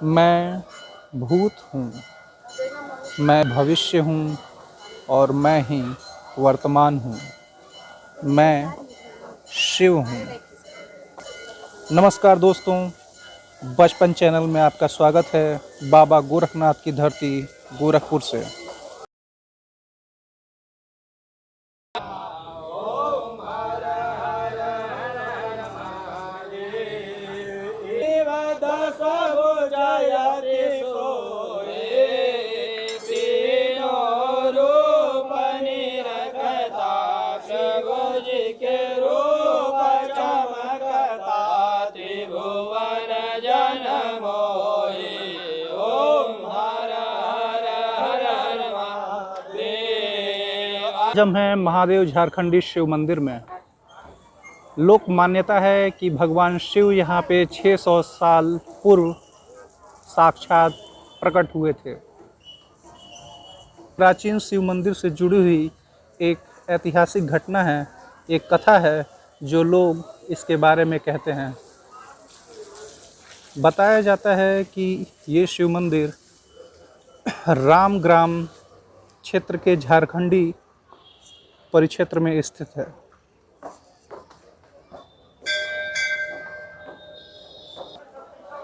मैं भूत हूँ, मैं भविष्य हूँ और मैं ही वर्तमान हूँ। मैं शिव हूँ। नमस्कार दोस्तों, बचपन चैनल में आपका स्वागत है। बाबा गोरखनाथ की धरती गोरखपुर से। आज हम हैं महादेव झारखंडी शिव मंदिर में। लोक मान्यता है कि भगवान शिव यहाँ पे 600 साल पूर्व साक्षात प्रकट हुए थे। प्राचीन शिव मंदिर से जुड़ी हुई एक ऐतिहासिक घटना है, एक कथा है जो लोग इसके बारे में कहते हैं। बताया जाता है कि ये शिव मंदिर रामग्राम क्षेत्र के झारखंडी परिक्षेत्र में स्थित है।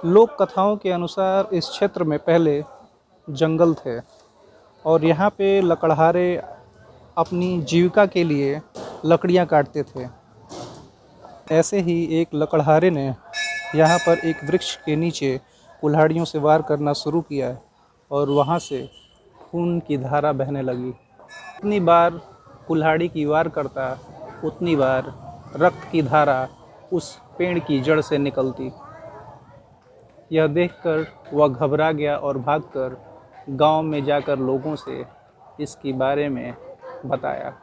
लोक कथाओं के अनुसार इस क्षेत्र में पहले जंगल थे और यहाँ पे लकड़हारे अपनी जीविका के लिए लकड़ियाँ काटते थे। ऐसे ही एक लकड़हारे ने यहाँ पर एक वृक्ष के नीचे कुल्हाड़ियों से वार करना शुरू किया और वहाँ से खून की धारा बहने लगी। जितनी बार कुल्हाड़ी की वार करता, उतनी बार रक्त की धारा उस पेड़ की जड़ से निकलती। यह देखकर वह घबरा गया और भागकर गांव में जाकर लोगों से इसके बारे में बताया।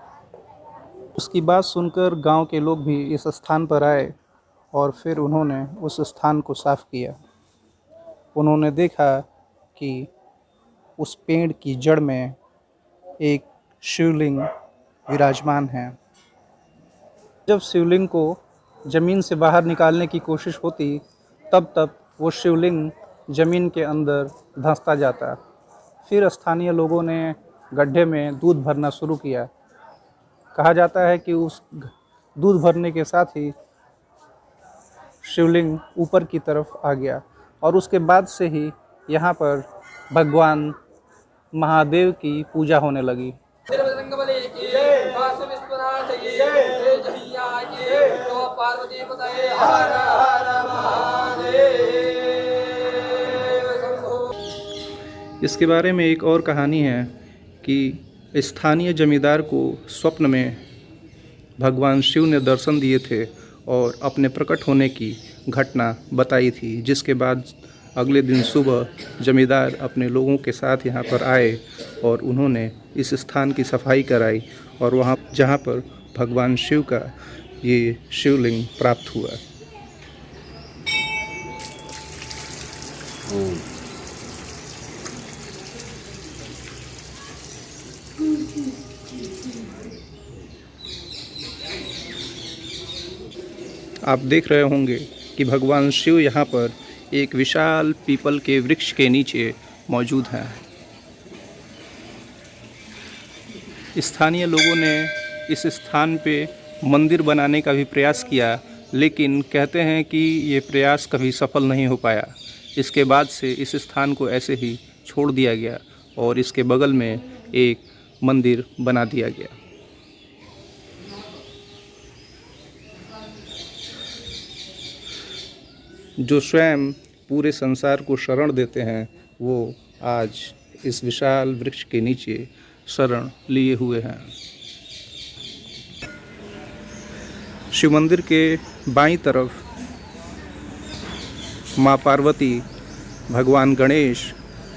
उसकी बात सुनकर गांव के लोग भी इस स्थान पर आए और फिर उन्होंने उस स्थान को साफ किया। उन्होंने देखा कि उस पेड़ की जड़ में एक शिवलिंग विराजमान है। जब शिवलिंग को ज़मीन से बाहर निकालने की कोशिश होती, तब वो शिवलिंग ज़मीन के अंदर धंसता जाता। फिर स्थानीय लोगों ने गड्ढे में दूध भरना शुरू किया। कहा जाता है कि उस दूध भरने के साथ ही शिवलिंग ऊपर की तरफ आ गया और उसके बाद से ही यहाँ पर भगवान महादेव की पूजा होने लगी। इसके बारे में एक और कहानी है कि स्थानीय जमींदार को स्वप्न में भगवान शिव ने दर्शन दिए थे और अपने प्रकट होने की घटना बताई थी, जिसके बाद अगले दिन सुबह जमींदार अपने लोगों के साथ यहाँ पर आए और उन्होंने इस स्थान की सफाई कराई और वहाँ जहाँ पर भगवान शिव का ये शिवलिंग प्राप्त हुआ। आप देख रहे होंगे कि भगवान शिव यहाँ पर एक विशाल पीपल के वृक्ष के नीचे मौजूद हैं। स्थानीय लोगों ने इस स्थान पे मंदिर बनाने का भी प्रयास किया, लेकिन कहते हैं कि ये प्रयास कभी सफल नहीं हो पाया। इसके बाद से इस स्थान को ऐसे ही छोड़ दिया गया और इसके बगल में एक मंदिर बना दिया गया। जो स्वयं पूरे संसार को शरण देते हैं, वो आज इस विशाल वृक्ष के नीचे शरण लिए हुए हैं। शिव मंदिर के बाईं तरफ माँ पार्वती, भगवान गणेश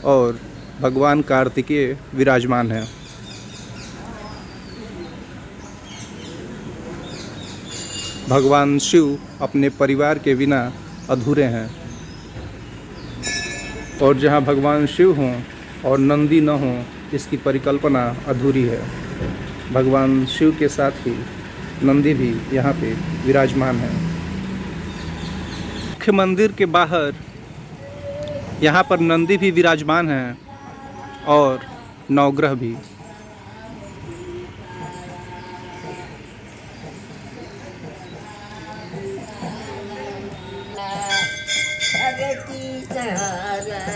और भगवान कार्तिकेय विराजमान हैं। भगवान शिव अपने परिवार के बिना अधूरे हैं और जहाँ भगवान शिव हों और नंदी न हों, इसकी परिकल्पना अधूरी है। भगवान शिव के साथ ही नंदी भी यहाँ पे विराजमान है। मुख्य मंदिर के बाहर यहाँ पर नंदी भी विराजमान हैं और नवग्रह भी।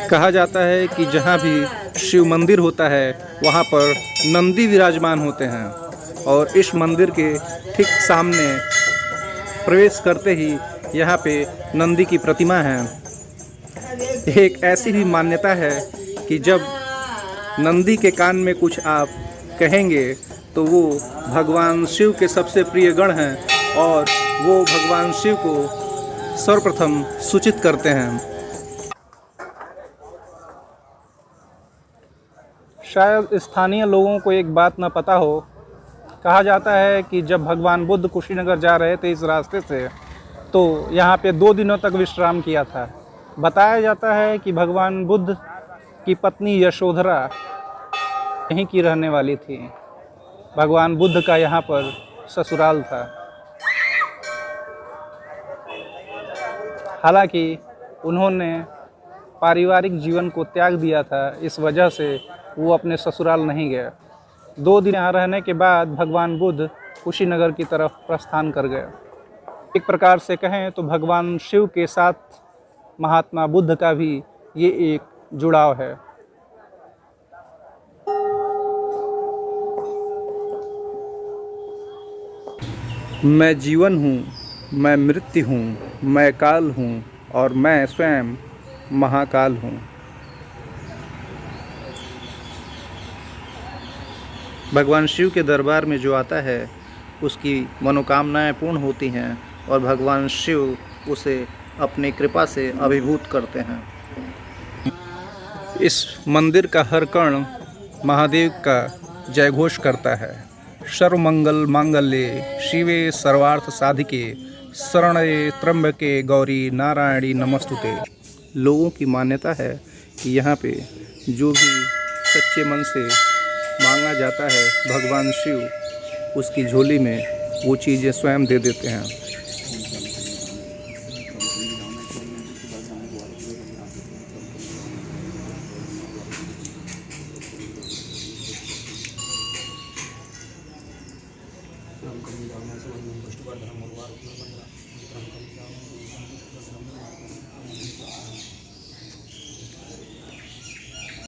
कहा जाता है कि जहाँ भी शिव मंदिर होता है वहाँ पर नंदी विराजमान होते हैं और इस मंदिर के ठीक सामने प्रवेश करते ही यहाँ पे नंदी की प्रतिमा है। एक ऐसी भी मान्यता है कि जब नंदी के कान में कुछ आप कहेंगे तो वो भगवान शिव के सबसे प्रिय गण हैं और वो भगवान शिव को सर्वप्रथम सूचित करते हैं। शायद स्थानीय लोगों को एक बात न पता हो, कहा जाता है कि जब भगवान बुद्ध कुशीनगर जा रहे थे इस रास्ते से तो यहाँ पे 2 दिनों तक विश्राम किया था। बताया जाता है कि भगवान बुद्ध की पत्नी यशोधरा यहीं की रहने वाली थी। भगवान बुद्ध का यहाँ पर ससुराल था। हालांकि उन्होंने पारिवारिक जीवन को त्याग दिया था, इस वजह से वो अपने ससुराल नहीं गए। 2 दिन यहाँ रहने के बाद भगवान बुद्ध कुशीनगर की तरफ प्रस्थान कर गए। एक प्रकार से कहें तो भगवान शिव के साथ महात्मा बुद्ध का भी ये एक जुड़ाव है। मैं जीवन हूँ, मैं मृत्यु हूँ, मैं काल हूँ और मैं स्वयं महाकाल हूँ। भगवान शिव के दरबार में जो आता है उसकी मनोकामनाएं पूर्ण होती हैं और भगवान शिव उसे अपनी कृपा से अभिभूत करते हैं। इस मंदिर का हर कण महादेव का जयघोष करता है। सर्वमंगल मांगल्ये शिवे सर्वार्थ साधिके शरण्ये त्र्यंबके गौरी नारायणी नमस्तुते। लोगों की मान्यता है कि यहाँ पे जो भी सच्चे मन से मांगा जाता है भगवान शिव उसकी झोली में वो चीज़ें स्वयं दे देते हैं।